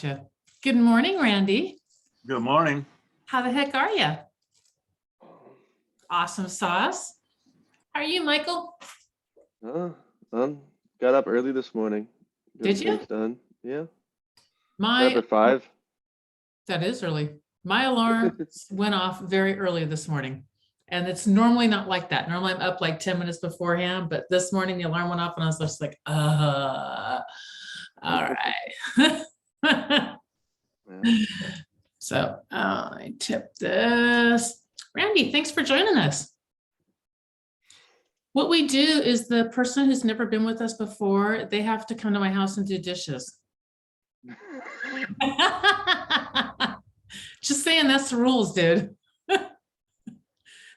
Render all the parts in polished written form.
Gotcha. Good morning, Randy. Good morning. How the heck are you? Awesome sauce. How are you, Michael? Got up early this morning. Did Getting you? things done. Yeah. Got up at 5. That is early. My alarm went off very early this morning. And it's normally not like that. Normally I'm up like 10 minutes beforehand, but this morning the alarm went off and I was just like, all right. Yeah. So I tip this. Randy, thanks for joining us. What we do is the person who's never been with us before, they have to come to my house and do dishes. Just saying, that's the rules, dude.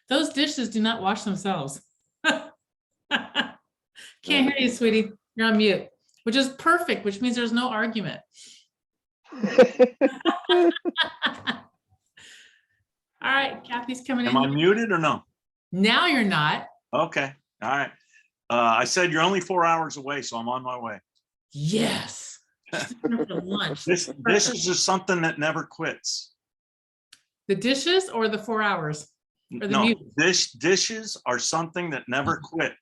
Those dishes do not wash themselves. Can't hear you, sweetie. You're on mute, which is perfect, which means there's no argument. All right, Kathy's coming in. Am I muted or no? Now you're not. Okay. All right. I said you're only 4 hours away, so I'm on my way. Yes. For lunch. This is just something that never quits. The dishes or the 4 hours? Or the No, mute? dishes are something that never quit.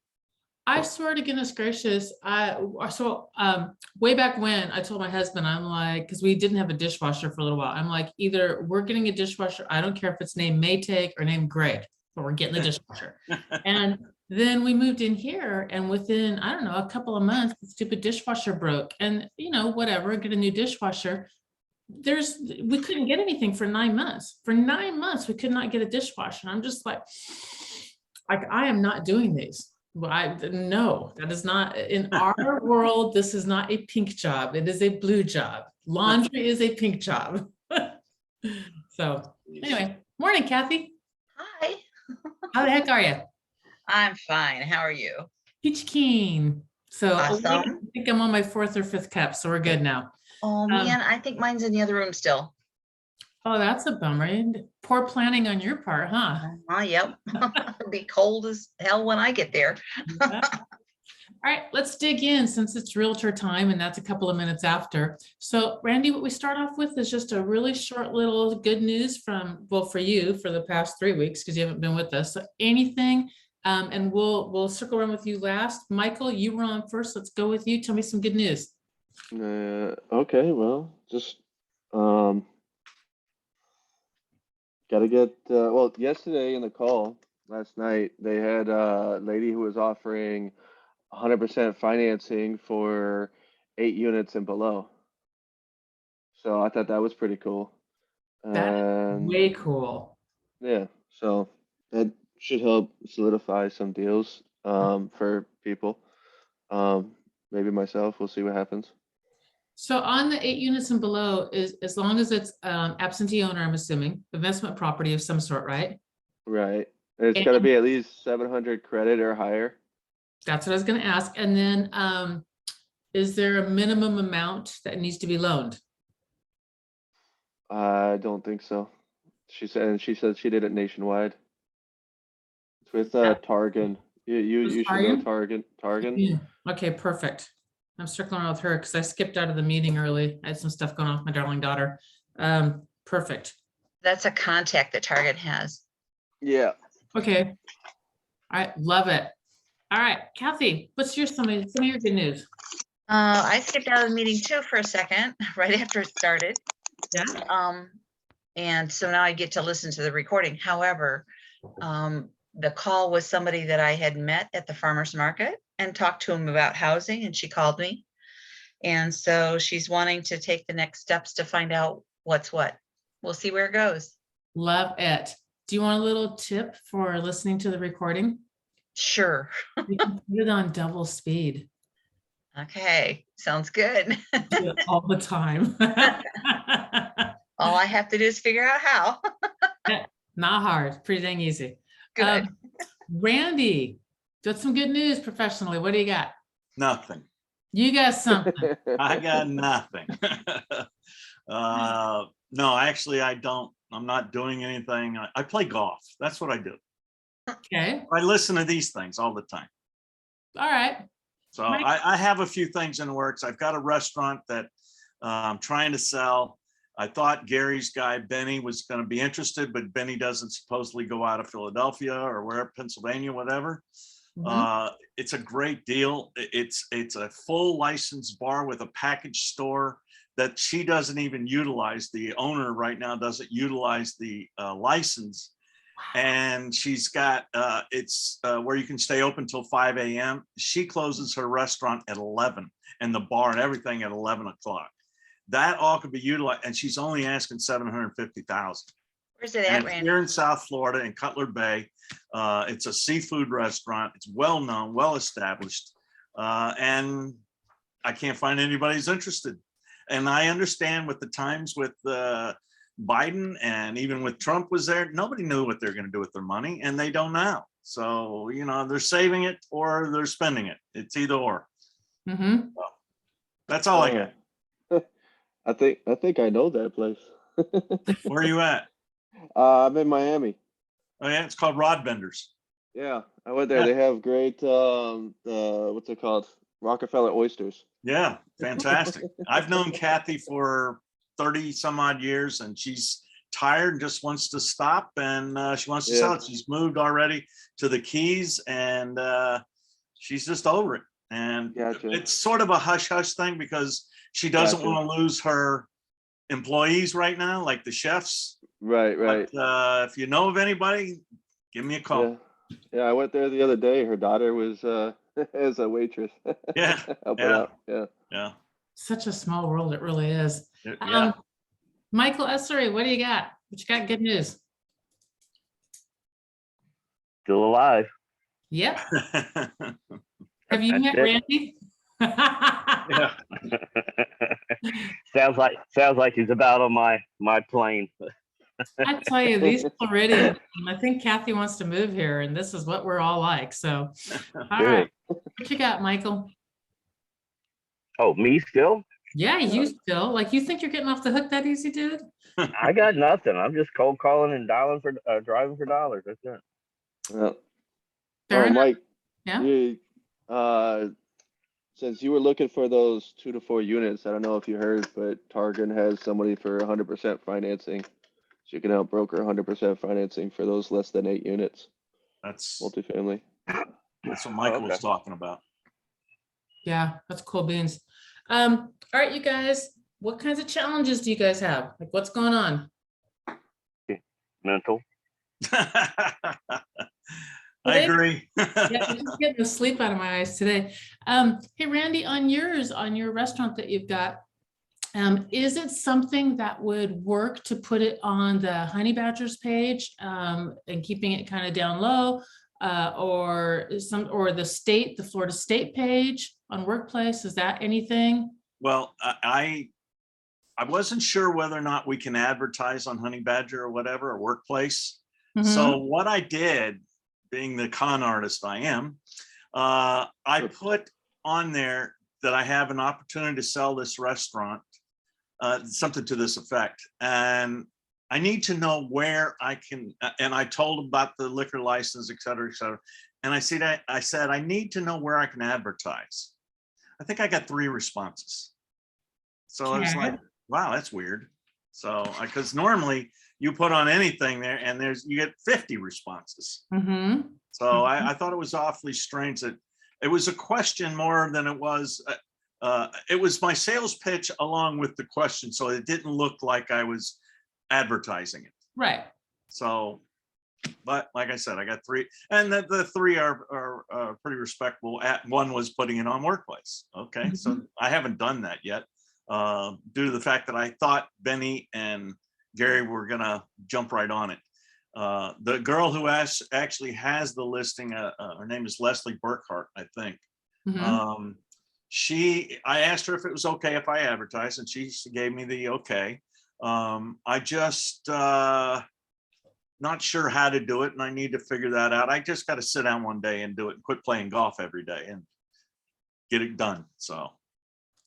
I swear to goodness gracious, way back when I told my husband, I'm like, because we didn't have a dishwasher for a little while. I'm like, either we're getting a dishwasher, I don't care if it's named Maytag or named Greg, but we're getting the dishwasher. And then we moved in here and within, I don't know, a couple of months, the stupid dishwasher broke and whatever, get a new dishwasher. We couldn't get anything for 9 months. For 9 months, we could not get a dishwasher. And I'm just like I am not doing these. Well, no, that is not in our world. This is not a pink job. It is a blue job. Laundry is a pink job. So anyway, morning, Kathy. Hi. How the heck are you? I'm fine. How are you? Peach keen. So Awesome. I think I'm on my 4th or 5th cup, so we're good now. Oh man, I think mine's in the other room still. Oh, that's a bummer. Poor planning on your part, huh? Yep. It'll be cold as hell when I get there. Yeah. All right, let's dig in since it's realtor time and that's a couple of minutes after. So Randy, what we start off with is just a really short little good news from, well, for you for the past 3 weeks, because you haven't been with us. So anything, and we'll circle around with you last. Michael, you were on first. Let's go with you. Tell me some good news. Okay, well, just gotta get well, yesterday in the call last night, they had a lady who was offering 100% financing for 8 units and below. So I thought that was pretty cool. That's way cool. Yeah, so that should help solidify some deals for people. Maybe myself, we'll see what happens. So on the 8 units and below is as long as it's absentee owner, I'm assuming, investment property of some sort, right? Right. It's got to be at least 700 credit or higher. That's what I was going to ask. And then is there a minimum amount that needs to be loaned? I don't think so. She said she did it nationwide. It's with Targan. You should know Targan. Yeah. Okay, perfect. I'm circling around with her because I skipped out of the meeting early. I had some stuff going on with my darling daughter. Perfect. That's a contact that Target has. Yeah. Okay. All right, love it. All right, Kathy, what's some of your good news? I skipped out of the meeting too for a second, right after it started. Yeah. And so now I get to listen to the recording. However, the call was somebody that I had met at the farmer's market and talked to him about housing, and she called me. And so she's wanting to take the next steps to find out what's what. We'll see where it goes. Love it. Do you want a little tip for listening to the recording? Sure. You can put it on double speed. Okay, sounds good. Do it all the time. All I have to do is figure out how. Not hard, pretty dang easy. Good. Randy, got some good news professionally. What do you got? Nothing. You got something. I got nothing. No, actually, I don't. I'm not doing anything. I play golf. That's what I do. Okay. I listen to these things all the time. All right. So I have a few things in the works. I've got a restaurant that I'm trying to sell. I thought Gary's guy, Benny, was going to be interested, but Benny doesn't supposedly go out of Philadelphia or where, Pennsylvania, whatever. It's a great deal. It's a full licensed bar with a package store that she doesn't even utilize. The owner right now doesn't utilize the license. And she's got, it's where you can stay open till 5 a.m. She closes her restaurant at 11 and the bar and everything at 11 o'clock. That all could be utilized, and she's only asking $750,000. Where's it at, And Randy? here in South Florida, in Cutler Bay, it's a seafood restaurant. It's well known, well established, and I can't find anybody who's interested. And I understand with the times with Biden and even with Trump was there, nobody knew what they're going to do with their money, and they don't now. So you know, they're saving it or they're spending it. It's either or. So, that's all I got. I think I know that place. Where are you at? I'm in Miami. Oh yeah, it's called Rod Benders. Yeah, I went there. Yeah. They have great what's it called? Rockefeller oysters. Yeah, fantastic. I've known Kathy for 30 some odd years, and she's tired and just wants to stop, and she wants to sell it. She's moved already to the Keys, and she's just over it. And it's sort of a hush hush thing because she doesn't want to lose her employees right now, like the chefs. Right. But, if you know of anybody, give me a call. Yeah, I went there the other day. Her daughter was as a waitress. Yeah. Helping out. Yeah. Such a small world, it really is. Yeah. Michael Essery, what do you got? What you got? Good news. Still alive. Yep. Have you met Randy? Yeah. sounds like he's about on my plane. I tell you, these Floridians, I think Kathy wants to move here, and this is what we're all like. So, all right, what you got, Michael? Oh, me still? Yeah, you still like you think you're getting off the hook that easy, dude? I got nothing. I'm just cold calling and dialing for driving for dollars. That's it. Yeah. Fair enough. Mike. Yeah. You, since you were looking for those 2 to 4 units, I don't know if you heard, but Target has somebody for 100% financing. So you can help broker 100% financing for those less than 8 units. That's Multifamily. what Michael was talking about. Yeah, that's cool beans. All right, you guys, what kinds of challenges do you guys have? Like, what's going on? Mental. I agree. Yeah, I'm just getting the sleep out of my eyes today. Hey, Randy, on your restaurant that you've got, is it something that would work to put it on the Honey Badgers page and keeping it kind of down low, or the Florida State page on Workplace? Is that anything? Well, I wasn't sure whether or not we can advertise on Honey Badger or whatever, or Workplace. So what I did, being the con artist I am, I put on there that I have an opportunity to sell this restaurant, something to this effect. And I need to know where I can, and I told about the liquor license, et cetera, et cetera. And I said, I need to know where I can advertise. I think I got 3 responses. So I was like, wow, that's weird. So, because normally you put on anything there and you get 50 responses. So I thought it was awfully strange that it was a question more than it was my sales pitch along with the question. So it didn't look like I was advertising it. Right. So, but like I said, I got 3, and the 3 are pretty respectable. One was putting it on Workplace. Okay. So I haven't done that yet due to the fact that I thought Benny and Gary were going to jump right on it. The girl who actually has the listing, her name is Leslie Burkhart, I think. I asked her if it was okay if I advertise, and she gave me the okay. I just not sure how to do it, and I need to figure that out. I just got to sit down one day and do it and quit playing golf every day and get it done. So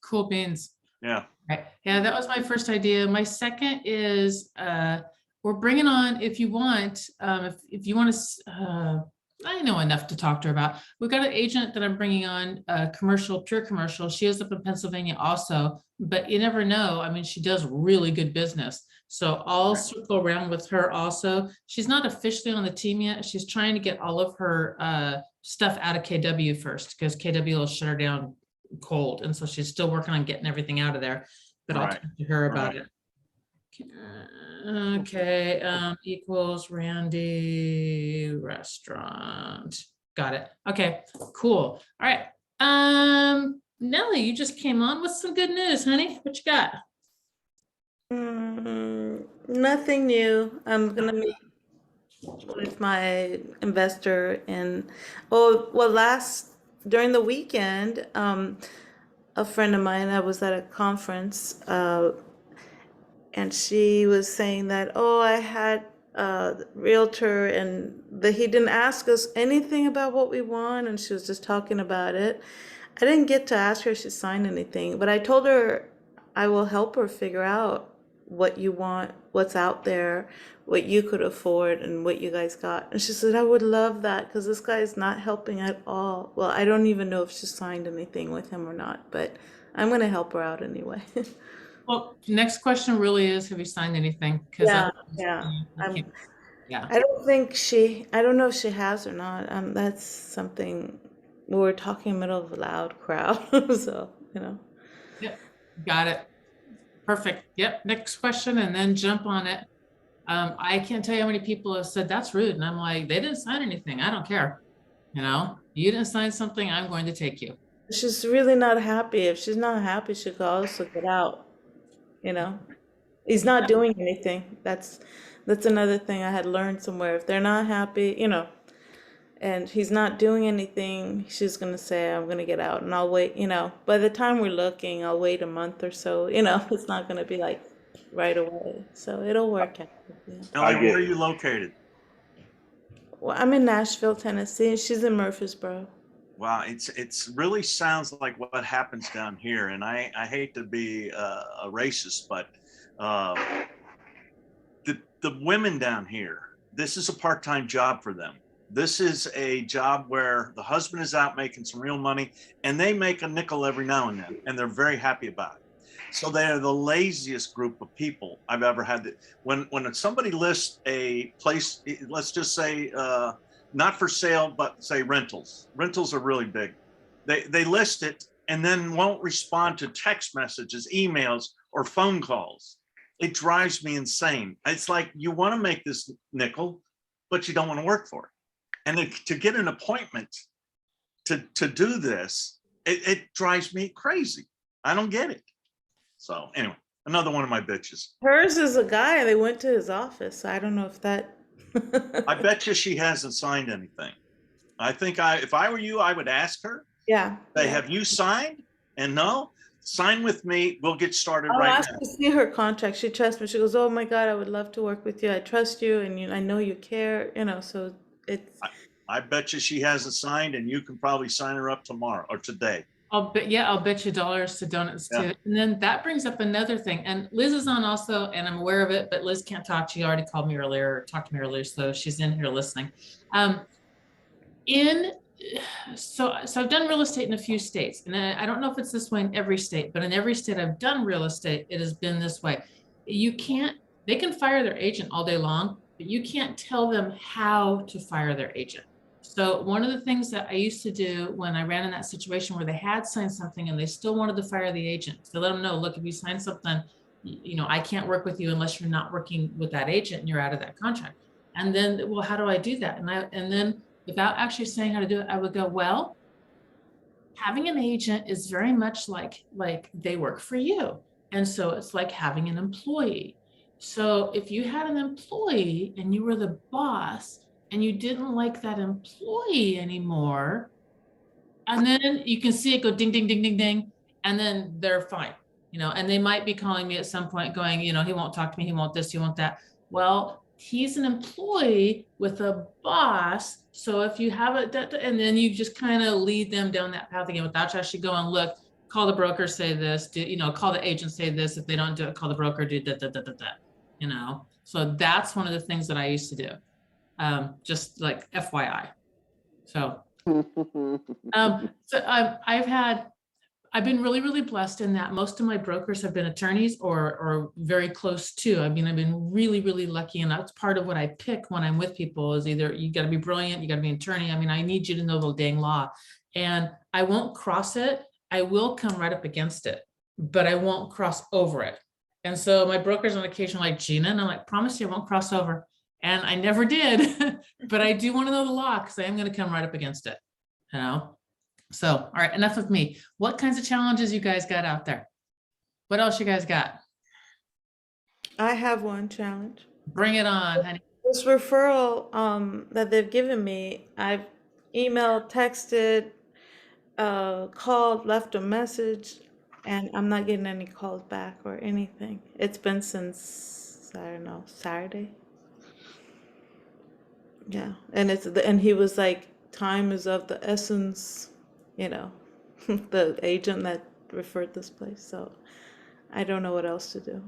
cool beans. Yeah. Right. Yeah, that was my first idea. My second is we're bringing on, if you want, if you want to I know enough to talk to her about. We've got an agent that I'm bringing on, commercial, pure commercial. She is up in Pennsylvania also, but you never know. I mean, she does really good business. So I'll circle around with her also. She's not officially on the team yet. She's trying to get all of her stuff out of KW first, because KW will shut her down cold. And so she's still working on getting everything out of there, but I'll Right. talk to her about Right. it. Okay, equals Randy restaurant. Got it. Okay, cool. All right. Nellie, you just came on with some good news, honey. What you got? Nothing new. I'm gonna meet with my investor in, during the weekend, a friend of mine, I was at a conference, and she was saying that, oh, I had a realtor and that he didn't ask us anything about what we want, and she was just talking about it. I didn't get to ask her if she signed anything, but I told her I will help her figure out what you want, what's out there, what you could afford, and what you guys got. And she said, I would love that because this guy is not helping at all. Well, I don't even know if she signed anything with him or not, but I'm going to help her out anyway. Well, next question really is, have you signed anything? Because Yeah, yeah. I don't know if she has or not. That's something we were talking in the middle of a loud crowd. So, Yep, got it. Perfect. Yep, next question and then jump on it. I can't tell you how many people have said that's rude. And I'm like, they didn't sign anything. I don't care. You didn't sign something, I'm going to take you. she's really not happy. If she's not happy, she could also get out. He's not doing anything. That's another thing I had learned somewhere. If they're not happy, and he's not doing anything, she's gonna say, I'm gonna get out and I'll wait, by the time we're looking, I'll wait a month or so, it's not gonna be like right away. So it'll work out. Yeah. Ellie, where are you located? Well, I'm in Nashville, Tennessee, and she's in Murfreesboro. Wow, it's really sounds like what happens down here, and I hate to be a racist, but the women down here, this is a part-time job for them. This is a job where the husband is out making some real money, and they make a nickel every now and then, and they're very happy about it. So they are the laziest group of people I've ever had. When somebody lists a place, let's just say not for sale, but say rentals. Rentals are really big. They list it and then won't respond to text messages, emails, or phone calls. It drives me insane. It's like, you want to make this nickel, but you don't want to work for it. And to get an appointment to do this, it drives me crazy. I don't get it. So anyway, another one of my bitches. Hers is a guy. They went to his office. I don't know if that. I bet you she hasn't signed anything. I think if I were you, I would ask her. Yeah. Hey, have you signed? And no, sign with me. We'll get started I'll right ask now. her to see her contract. She trusts me. She goes, oh my God, I would love to work with you. I trust you, and I know you care. So it's. I bet you she hasn't signed, and you can probably sign her up tomorrow or today. I'll bet you dollars to donuts too. And then that brings up another thing. And Liz is on also, and I'm aware of it, but Liz can't talk. She already called me earlier, or talked to me earlier, so she's in here listening. So I've done real estate in a few states, and I don't know if it's this way in every state, but in every state I've done real estate, it has been this way. They can fire their agent all day long, but you can't tell them how to fire their agent. So one of the things that I used to do when I ran in that situation where they had signed something and they still wanted to fire the agent, to let them know, look, if you sign something, I can't work with you unless you're not working with that agent and you're out of that contract. And then, well, how do I do that? And then without actually saying how to do it, I would go, well, having an agent is very much like they work for you. And so it's like having an employee. So if you had an employee and you were the boss and you didn't like that employee anymore, and then you can see it go ding, ding, ding, ding, ding, and then they're fine, and they might be calling me at some point going, he won't talk to me, he won't this, he won't that. Well, he's an employee with a boss. So if you have it, and then you just kind of lead them down that path again without actually going, look, call the broker, say this, call the agent, say this. If they don't do it, call the broker, do that. So that's one of the things that I used to do. Just like FYI. So, I've been really, really blessed in that most of my brokers have been attorneys or very close to. I mean, I've been really, really lucky. And that's part of what I pick when I'm with people is either you got to be brilliant, you got to be an attorney. I mean, I need you to know the dang law. And I won't cross it. I will come right up against it, but I won't cross over it. And so my brokers on occasion are like, Gina, and I'm like, promise you I won't cross over. And I never did, but I do want to know the law because I am going to come right up against it, you know? So, all right, enough of me. What kinds of challenges you guys got out there? What else you guys got? I have one challenge. Bring it on, honey. This referral that they've given me, I've emailed, texted, called, left a message, and I'm not getting any calls back or anything. It's been since, I don't know, Saturday. Yeah, and he was like, time is of the essence, you know, the agent that referred this place. So I don't know what else to do.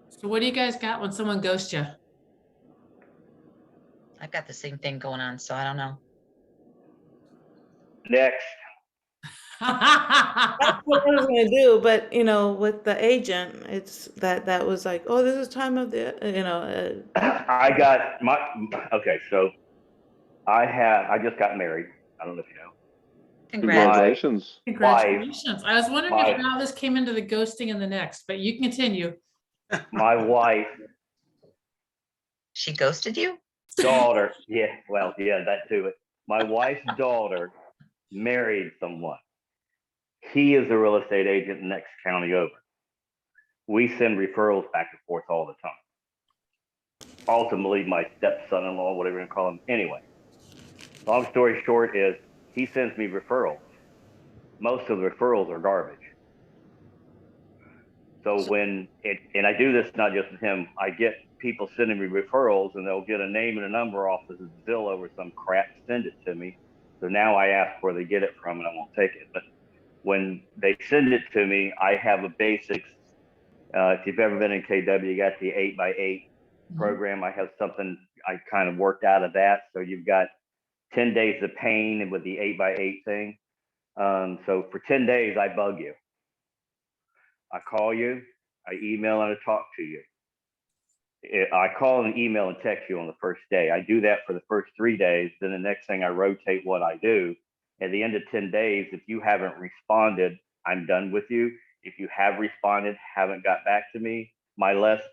So what do you guys got when someone ghosts you? I've got the same thing going on, so I don't know. Next. That's what I was gonna do, but you know, with the agent, it's that was like, oh, this is time of the, you know. I got my, okay, so I just got married. I don't know if you know. Congratulations. Congratulations. I was wondering Bye. if how this came into the ghosting and the next, but you can continue. My wife, She ghosted you? daughter, yeah, well, yeah, that too. My wife's daughter married someone. He is a real estate agent in the next county over. We send referrals back and forth all the time. Ultimately, my stepson-in-law, whatever you call him. Anyway, long story short is he sends me referrals. Most of the referrals are garbage. So when and I do this not just with him, I get people sending me referrals and they'll get a name and a number off of Zillow or some crap, send it to me. So now I ask where they get it from and I won't take it. But when they send it to me, I have a basics. If you've ever been in KW, you got the 8x8 program. I have something I kind of worked out of that. So you've got 10 days of pain and with the 8x8 thing. So for 10 days, I bug you. I call you, I email and I talk to you. I call and email and text you on the first day. I do that for the first 3 days. Then the next thing I rotate what I do. At the end of 10 days, if you haven't responded, I'm done with you. If you have responded, haven't got back to me, my last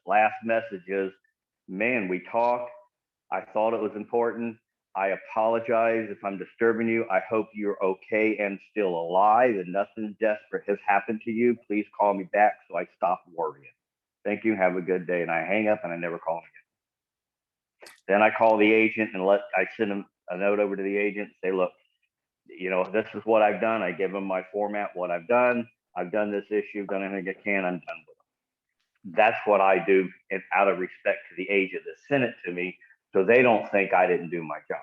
message is, man, we talked. I thought it was important. I apologize if I'm disturbing you. I hope you're okay and still alive and nothing desperate has happened to you. Please call me back so I stop worrying. Thank you. Have a good day. And I hang up and I never call him again. Then I call the agent and I send him a note over to the agent, say, look, you know, this is what I've done. I give him my format, what I've done. I've done this issue, done anything I can, I'm done with them. That's what I do, and out of respect to the agent that sent it to me, so they don't think I didn't do my job,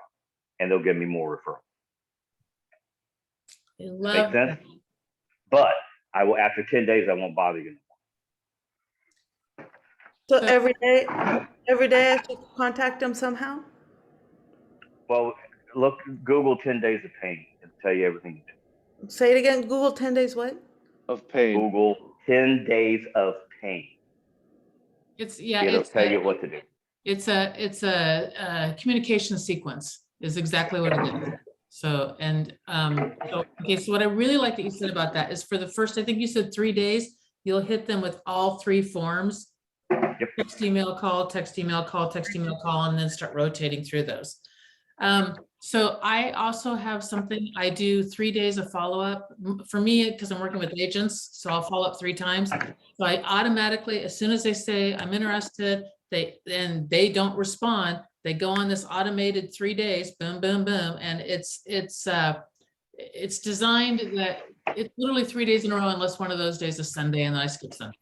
and they'll give me more referrals. I Make love sense? that. But I will, after 10 days, I won't bother you anymore. So every day I should contact them somehow. Well, look, Google 10 days of pain. It'll tell you everything you do. Say it again. Google 10 days what? Of pain. Google 10 days of pain. It'll tell you what to do. It's a communication sequence is exactly what it is. So, and, okay, so what I really like that you said about that is for the first, I think you said 3 days, you'll hit them with all 3 forms. Yep. Text, email, call, text, email, call, text, email, call, and then start rotating through those. So I also have something, I do 3 days of follow-up for me, because I'm working with agents. So I'll follow up 3 times. So I automatically, as soon as they say I'm interested, they don't respond, they go on this automated 3 days, boom, boom, boom. And it's designed that it's literally 3 days in a row, unless one of those days is Sunday and then I skip Sunday.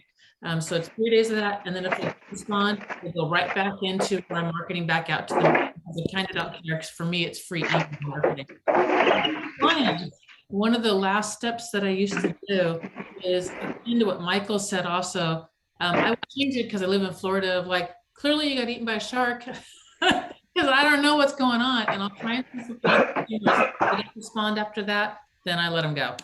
So it's 3 days of that. And then if they respond, they go right back into where I'm marketing back out to them. I kind of don't care, because for me, it's free email marketing. One of the last steps that I used to do is into what Michael said also. I would change it because I live in Florida, of like, clearly you got eaten by a shark. Because I don't know what's going on, and I'll try and see some consumers. If they don't respond after that, then I let them go.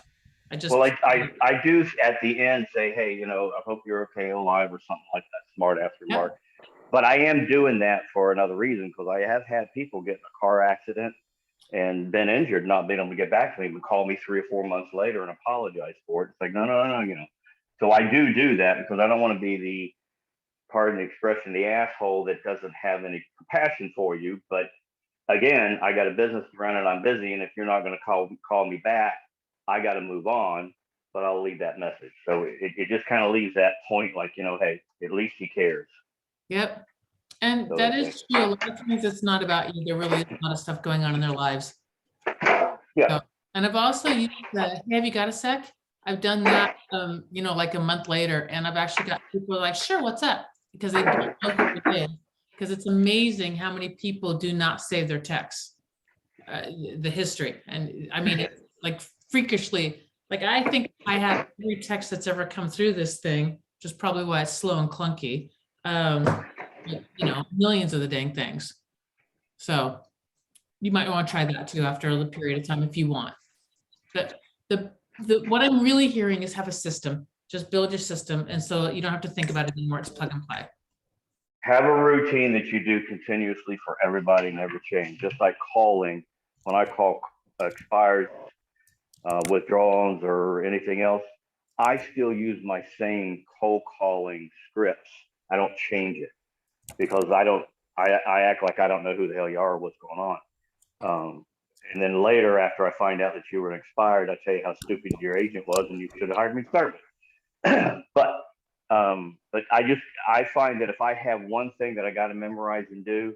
I just. Well, I do at the end say, hey, you know, I hope you're okay alive or something like that, smart ass remark. But I am doing that for another reason, because I have had people get in a car accident and been injured, not being able to get back to me, but call me 3 or 4 months later and apologize for it. It's like, no, you know. So I do that because I don't want to be the, pardon the expression, the asshole that doesn't have any compassion for you. But again, I got a business to run and I'm busy. And if you're not going to call me back, I got to move on, but I'll leave that message. So it just kind of leaves that point, like, you know, hey, at least he cares. Yep. And So that is true. A lot of times it's not about you. There really is a lot of stuff going on in their lives. Yeah. So, and I've also used the, hey, have you got a sec? I've done that, you know, like a month later, and I've actually got people like, sure, what's up? Because they don't know who it is. Because it's amazing how many people do not save their texts, the history. And I mean, it's like freakishly, like I think I have every text that's ever come through this thing, which is probably why it's slow and clunky. You know, millions of the dang things. So you might want to try that too after a period of time if you want. But what I'm really hearing is have a system. Just build your system, and so you don't have to think about it anymore. It's plug and play. Have a routine that you do continuously for everybody, never change. Just like calling, when I call expired withdrawals or anything else, I still use my same cold calling scripts. I don't change it because I act like I don't know who the hell you are or what's going on. And then later, after I find out that you were expired, I tell you how stupid your agent was and you should have hired me to start with. But I find that if I have one thing that I got to memorize and do,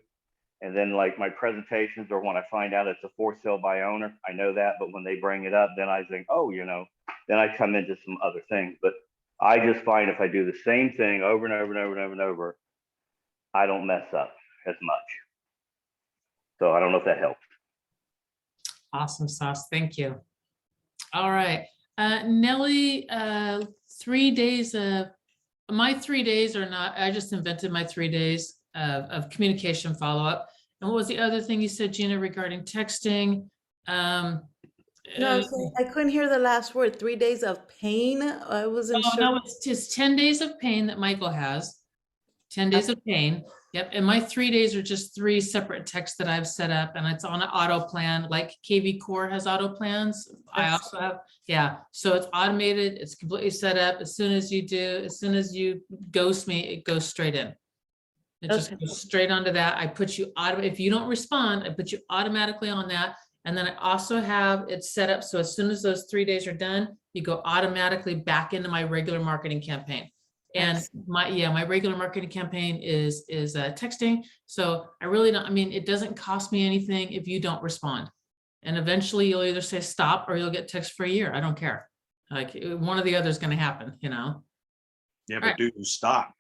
and then like my presentations or when I find out it's a for sale by owner, I know that. But when they bring it up, then I think, oh, you know, then I come into some other things. But I just find if I do the same thing over and over and over and over and over, I don't mess up as much. So I don't know if that helps. Awesome sauce. Thank you. All right. Nellie, 3 days of my 3 days are not, I just invented my 3 days of communication follow-up. And what was the other thing you said, Gina, regarding texting? No, I'm saying I couldn't hear the last word. 3 days of pain. I wasn't sure. No, it's just 10 days of pain that Michael has. 10 days of pain. Yep. And my 3 days are just 3 separate texts that I've set up, and it's on an auto plan, like KV Core has auto plans. I also have, yeah. So it's automated. It's completely set up. As soon as you ghost me, it goes straight in. It just goes straight onto that. I put you if you don't respond, I put you automatically on that. And then I also have it set up so as soon as those 3 days are done, you go automatically back into my regular marketing campaign. And my regular marketing campaign is texting. So I really don't, I mean, it doesn't cost me anything if you don't respond. And eventually you'll either say stop or you'll get text for a year. I don't care. Like one or the other is going to happen, you know? Yeah, but do you stop?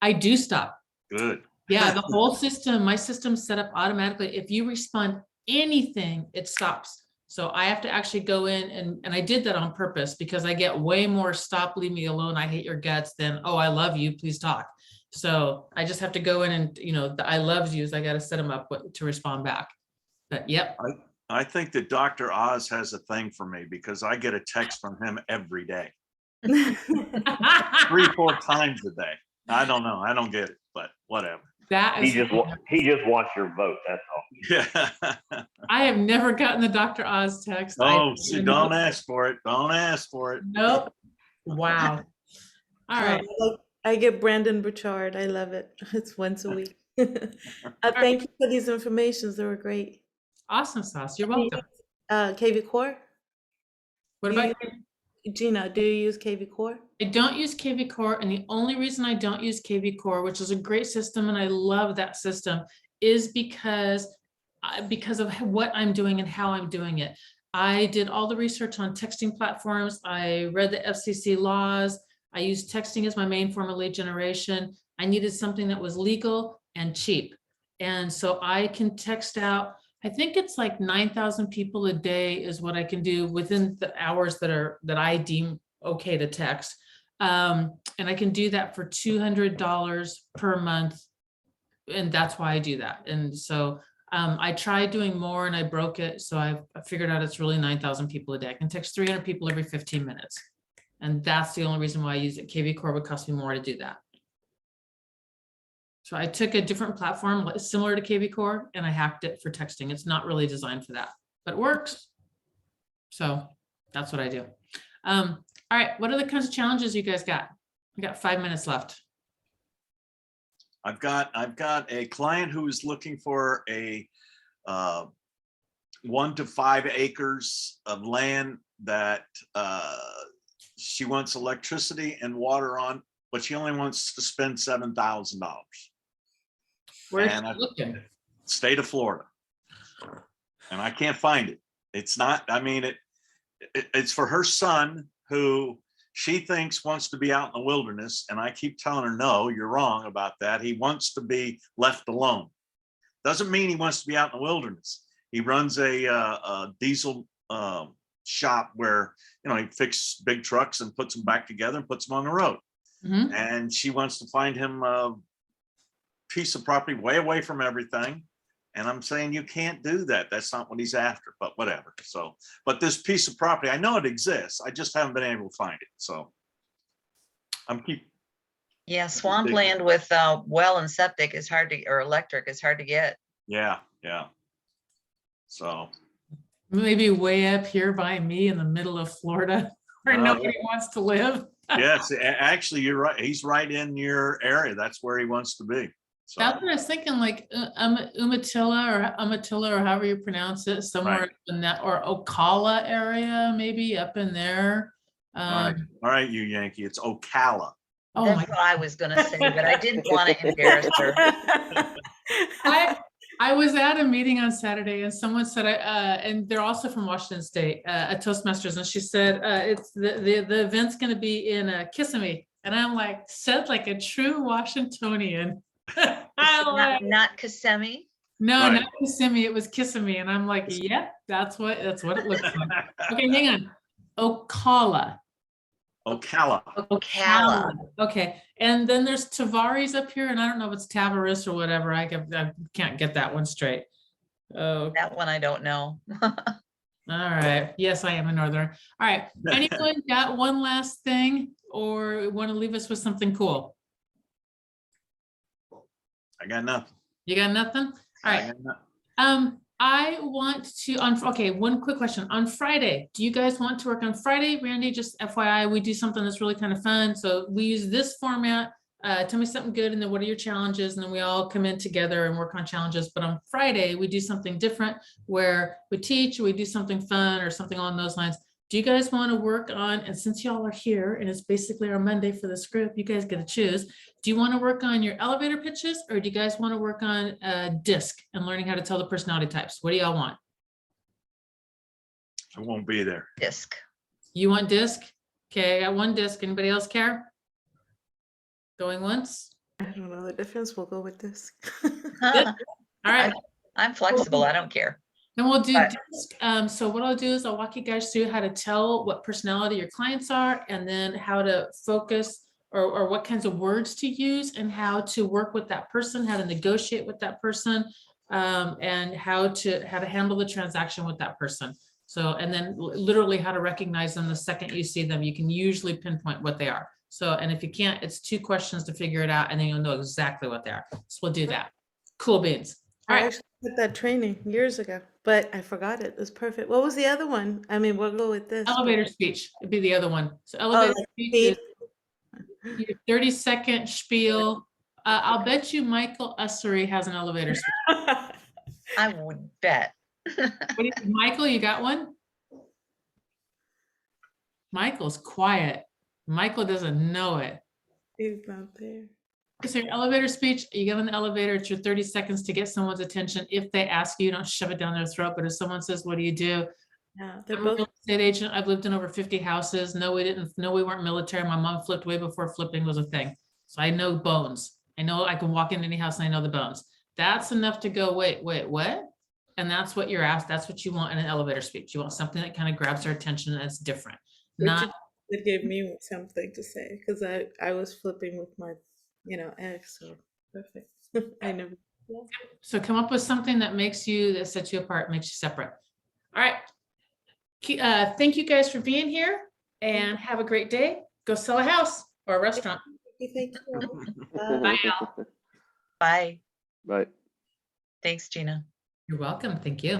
I do stop. Good. Yeah, the whole system, my system's set up automatically. If you respond anything, it stops. So I have to actually go in and I did that on purpose because I get way more stop, leave me alone, I hate your guts than, oh, I love you, please talk. So I just have to go in and, you know, the I love yous, I got to set them up to respond back. But yep. I think that Dr. Oz has a thing for me because I get a text from him every day. 3-4 times a day. I don't know. I don't get it, but whatever. That is he just wants your vote. That's all. Yeah. I have never gotten the Dr. Oz text. Oh, see, don't ask for it. Don't ask for it. Nope. Wow. All right. I get Brandon Burchard. I love it. It's once a week. Thank you for these informations. They were great. Awesome sauce. You're welcome. KV Core? What about you? Gina, do you use KV Core? I don't use KV Core, and the only reason I don't use KV Core, which is a great system, and I love that system, is because of what I'm doing and how I'm doing it. I did all the research on texting platforms. I read the FCC laws. I used texting as my main form of lead generation. I needed something that was legal and cheap. And so I can text out, I think it's like 9,000 people a day is what I can do within the hours that I deem okay to text. And I can do that for $200 per month and that's why I do that. And so I tried doing more and I broke it. So I figured out it's really 9,000 people a day. I can text 300 people every 15 minutes. And that's the only reason why I use it. KV Core would cost me more to do that. So I took a different platform similar to KV Core and I hacked it for texting. It's not really designed for that, but it works. So that's what I do. All right. What are the kinds of challenges you guys got? We got 5 minutes left. I've got a client who is looking for a 1 to 5 acres of land that she wants electricity and water on, but she only wants to spend $7,000. Where's And she looking? State of Florida. And I can't find it. It's not, I mean, it's for her son who she thinks wants to be out in the wilderness. And I keep telling her, no, you're wrong about that. He wants to be left alone. Doesn't mean he wants to be out in the wilderness. He runs a diesel shop where, you know, he fixes big trucks and puts them back together and puts them on the road. Mhm. And she wants to find him a piece of property way away from everything. And I'm saying, you can't do that. That's not what he's after, but whatever. So, but this piece of property, I know it exists. I just haven't been able to find it. So I'm Yeah, swampland with well and septic is hard to, or electric is hard to get. yeah. So Maybe way up here by me in the middle of Florida where No. nobody wants to live. yes, actually, you're right. He's right in your area. That's where he wants to be. So That's what I was thinking, like Umatilla or however you pronounce it, somewhere Right. in that, or Ocala area, maybe up in there. all right, you Yankee. It's Ocala. Oh That's my, what I was gonna say, but I didn't want to embarrass her. I was at a meeting on Saturday and someone said, and they're also from Washington State, a Toastmasters, and she said, it's the event's gonna be in Kissimmee. And I'm like, said like a true Washingtonian. Not Kissimmee. No, Right. not Kissimmee, it was Kissimmee, and I'm like, yep, that's what it looks like. Okay, hang on. Ocala. Ocala. Ocala. Okay, and then there's Tavares up here, and I don't know if it's Tavares or whatever. I can't get that one straight. Oh, That one I don't know. all right. Yes, I am a northerner. All right. Anyone got one last thing, or want to leave us with something cool? I got nothing. You got nothing? All I right. got nothing. I want to, okay, one quick question. On Friday, do you guys want to work on Friday? Randy, just FYI, we do something that's really kind of fun. So we use this format. Tell me something good, and then what are your challenges? And then we all come in together and work on challenges. But on Friday, we do something different where we teach, or we do something fun or something along those lines. Do you guys want to work on, and since y'all are here and it's basically our Monday for this group, you guys get to choose. Do you want to work on your elevator pitches, or do you guys want to work on DISC and learning how to tell the personality types? What do y'all want? I won't be there. Disc. You want DISC? Okay, I got one DISC. Anybody else care? Going once? I don't know the difference. We'll go with this. All right. I'm flexible. I don't care. Then we'll do But- DISC. So what I'll do is I'll walk you guys through how to tell what personality your clients are, and then how to focus or what kinds of words to use, and how to work with that person, how to negotiate with that person, and how to handle the transaction with that person. So, and then literally how to recognize them the second you see them. You can usually pinpoint what they are. So, and if you can't, it's 2 questions to figure it out, and then you'll know exactly what they are. So we'll do that. Cool beans. All I right. actually did that training years ago, but I forgot it. It was perfect. What was the other one? I mean, we'll go with this. but- Elevator speech would be the other one. So elevator like speech speed. is your 30-second spiel. I'll bet you Michael Ussery has an elevator speech. I would bet. Michael, you got one? Michael's quiet. Michael doesn't know it. He's not there. So your elevator speech, you get on the elevator, it's your 30 seconds to get someone's attention. If they ask you, don't shove it down their throat. But if someone says, what do you do? Yeah, they're I'm a both. real estate agent. I've lived in over 50 houses. No, we didn't. No, we weren't military. My mom flipped way before flipping was a thing. So I know bones. I know I can walk into any house and I know the bones. That's enough to go, wait, what? And that's what you're asked. That's what you want in an elevator speech. You want something that kind of grabs their attention and it's different. Not, It gave me something to say because I was flipping with my, ex. So Perfect. I never. Yeah. So come up with something that makes you, that sets you apart, makes you separate. All right. Thank you guys for being here and have a great day. Go sell a house or a restaurant. Thank you. Bye. Bye. Right. Thanks, Gina. You're welcome. Thank you.